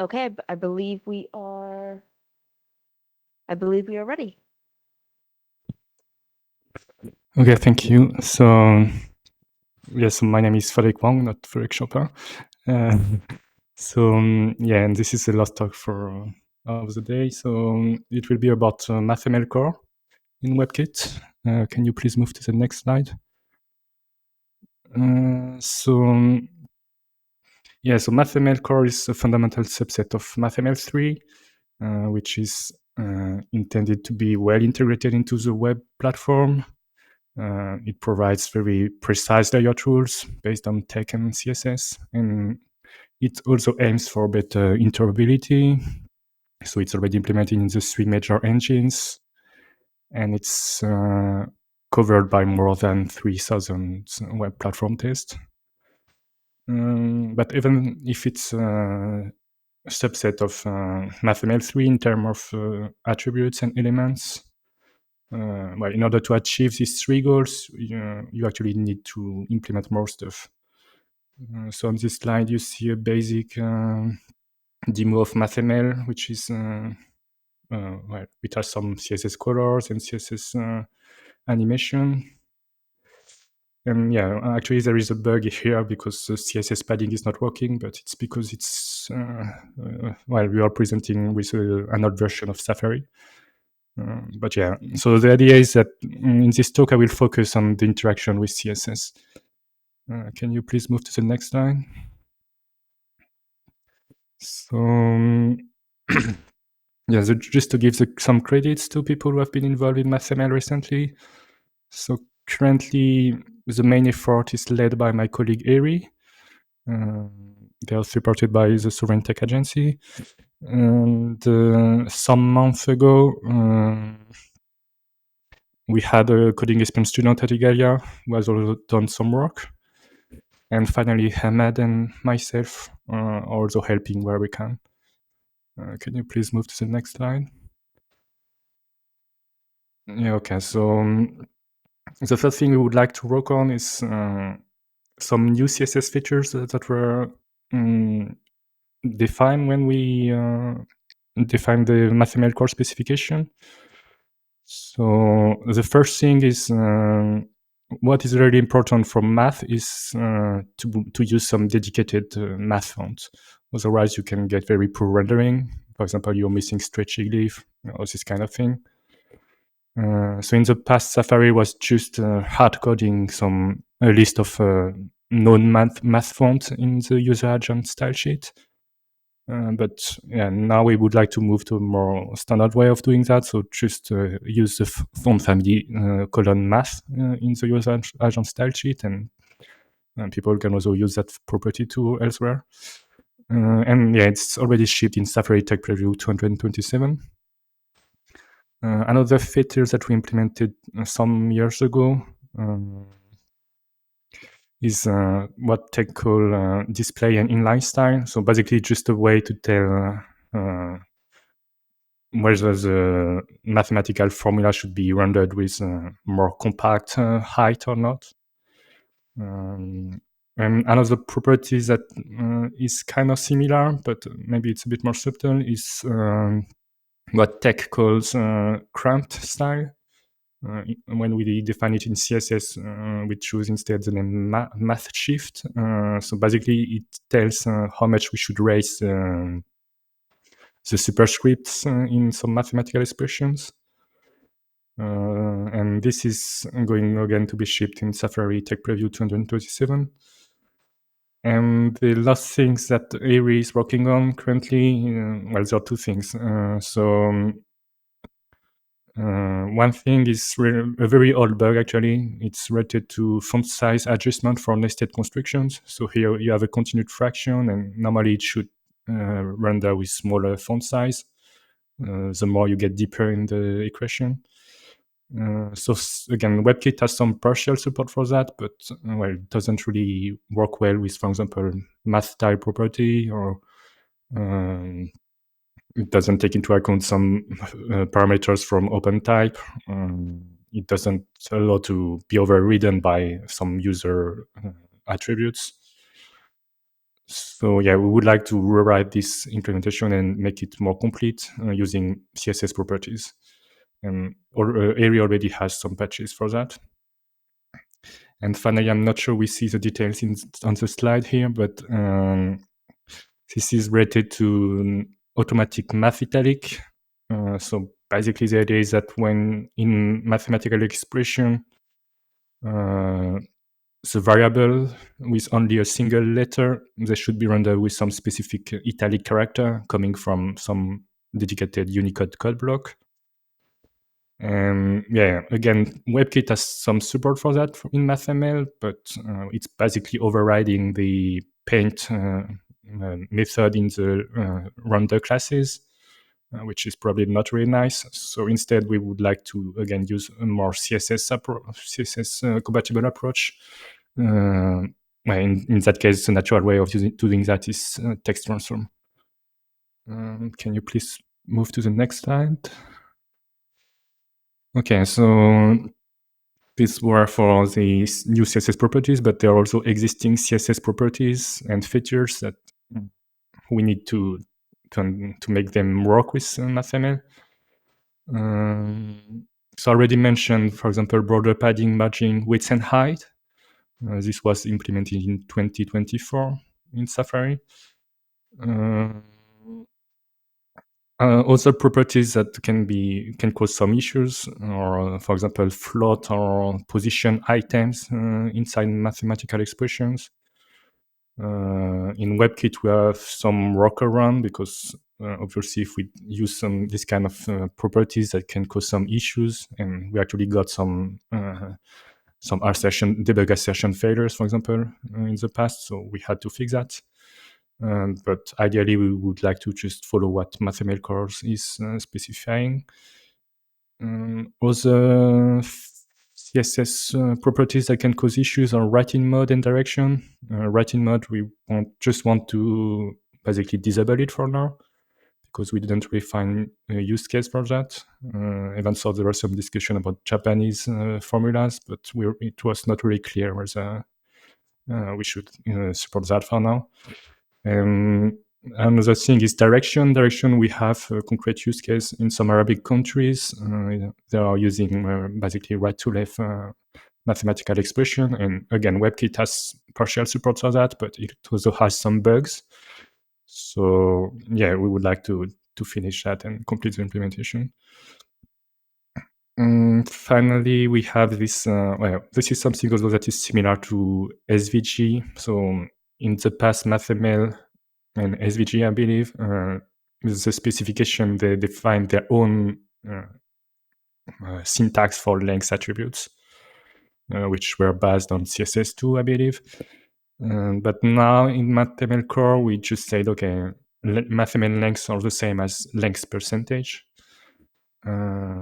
Okay, I believe we are. I believe we are ready. Okay, thank you. So, yes, my name is Frederick Wang, not Frederick Chopin. Yeah, and this is the last talk for of the day. So it will be about MathML core in WebKit. Can you please move to the next slide? So MathML core is a fundamental subset of MathML3, which is intended to be well integrated into the web platform. It provides very precise layout rules based on tech and CSS, and it also aims for better interoperability. So it's already implemented in the 3 major engines, and it's covered by more than 3,000 web platform tests. But even if it's a subset of MathML3 in terms of attributes and elements, well, in order to achieve these 3 goals, you actually need to implement more stuff. So on this slide, you see a basic demo of MathML, which is well, it has some CSS colors and CSS animation. And yeah, actually there is a bug here because the CSS padding is not working, but it's because it's well, we are presenting with an old version of Safari. But yeah, so the idea is that in this talk I will focus on the interaction with CSS. Can you please move to the next slide? So yeah, so just to give some credits to people who have been involved in MathML recently. So currently the main effort is led by my colleague Eri. They are supported by the Sovereign Tech Agency. And some months ago, we had a coding experience student at Igalia who has also done some work. And finally, Hamad and myself are also helping where we can. Can you please move to the next slide? Yeah, okay. So the first thing we would like to work on is some new CSS features that were defined when we define the MathML core specification. So the first thing is what is really important for math is to use some dedicated math font. Otherwise, you can get very poor rendering. For example, you're missing stretchy glyph or this kind of thing. So in the past, Safari was just hard coding a list of known math fonts in the user agent style sheet. But yeah, now we would like to move to a more standard way of doing that. So just use the font family colon math in the user agent style sheet, and people can also use that property too elsewhere. And yeah, it's already shipped in Safari Tech Preview 227. Another feature that we implemented some years ago is what tech call display and inline style. So basically just a way to tell whether the mathematical formula should be rendered with more compact height or not. And another property that is kind of similar, but maybe it's a bit more subtle, is what tech calls cramped style. When we define it in CSS, we choose instead the name math shift. So basically, it tells how much we should raise the superscripts in some mathematical expressions. And this is going again to be shipped in Safari Tech Preview 227. And the last things that Ari is working on currently, well, there are 2 things. One thing is a very old bug, actually. It's related to font size adjustment for nested constructions. So here you have a continued fraction, and normally it should render with smaller font size the more you get deeper in the equation. So again, WebKit has some partial support for that, but well, it doesn't really work well with, for example, math style property, or it doesn't take into account some parameters from OpenType. It doesn't allow to be overridden by some user attributes. So yeah, we would like to rewrite this implementation and make it more complete using CSS properties. And Airy already has some patches for that. And finally, I'm not sure we see the details on the slide here, but this is related to automatic math italic. So basically, the idea is that when in mathematical expression, the variable with only a single letter, they should be rendered with some specific italic character coming from some dedicated Unicode code block. Yeah, again, WebKit has some support for that in MathML, but it's basically overriding the paint method in the render classes, which is probably not really nice. So instead, we would like to, again, use a more CSS compatible approach. Well, in that case, the natural way of doing that is text transform. Can you please move to the next slide? Okay, so these were for the new CSS properties, but there are also existing CSS properties and features that we need to make them work with MathML. So I already mentioned, for example, border padding, margin, width, and height. This was implemented in 2024 in Safari. Other properties that can cause some issues, or for example, float or position items inside mathematical expressions. In WebKit, we have some workaround because obviously, if we use this kind of properties, that can cause some issues, and we actually got some debug assertion failures, for example, in the past. So we had to fix that. But ideally, we would like to just follow what MathML course is specifying. Other CSS properties that can cause issues are writing mode and direction. Writing mode, we just want to basically disable it for now because we didn't really find a use case for that. Even so, there was some discussion about Japanese formulas, but it was not really clear whether we should support that for now. Another thing is direction. Direction, we have a concrete use case in some Arabic countries. They are using basically right to left mathematical expression. And again, WebKit has partial support for that, but it also has some bugs. So yeah, we would like to finish that and complete the implementation. Finally, we have this. This is something also that is similar to SVG. So in the past, MathML and SVG, I believe, with the specification, they define their own syntax for length attributes, which were based on CSS2, I believe. But now in MathML core, we just said, okay, MathML lengths are the same as length percentage.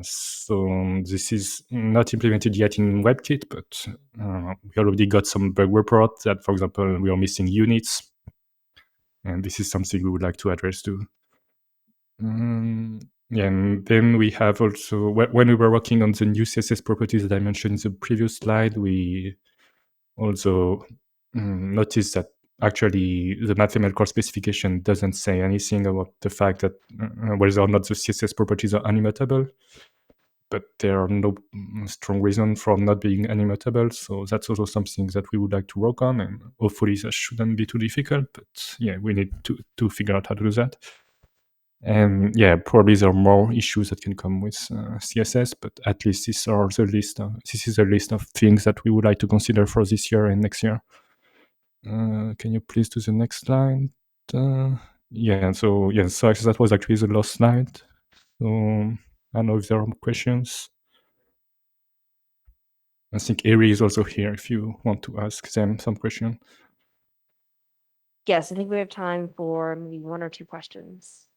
So this is not implemented yet in WebKit, but we already got some bug report that, for example, we are missing units. And this is something we would like to address too. Yeah, and then we have also, when we were working on the new CSS properties that I mentioned in the previous slide, we also noticed that actually the MathML core specification doesn't say anything about the fact that whether or not the CSS properties are animatable, but there are no strong reason for not being animatable. So that's also something that we would like to work on, and hopefully that shouldn't be too difficult. But yeah, we need to figure out how to do that. And yeah, probably there are more issues that can come with CSS, but at least this is a list of things that we would like to consider for this year and next year. Can you please do the next slide? So actually that was actually the last slide. So I don't know if there are questions. I think Ari is also here if you want to ask them some question. Yes, I think we have time for maybe one or two questions.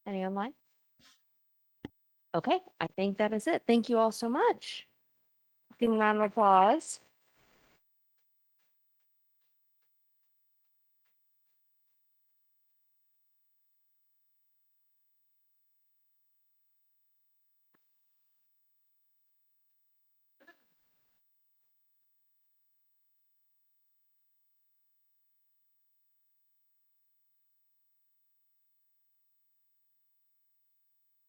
Any online? Okay, I think that is it. Thank you all so much. Give a round of applause.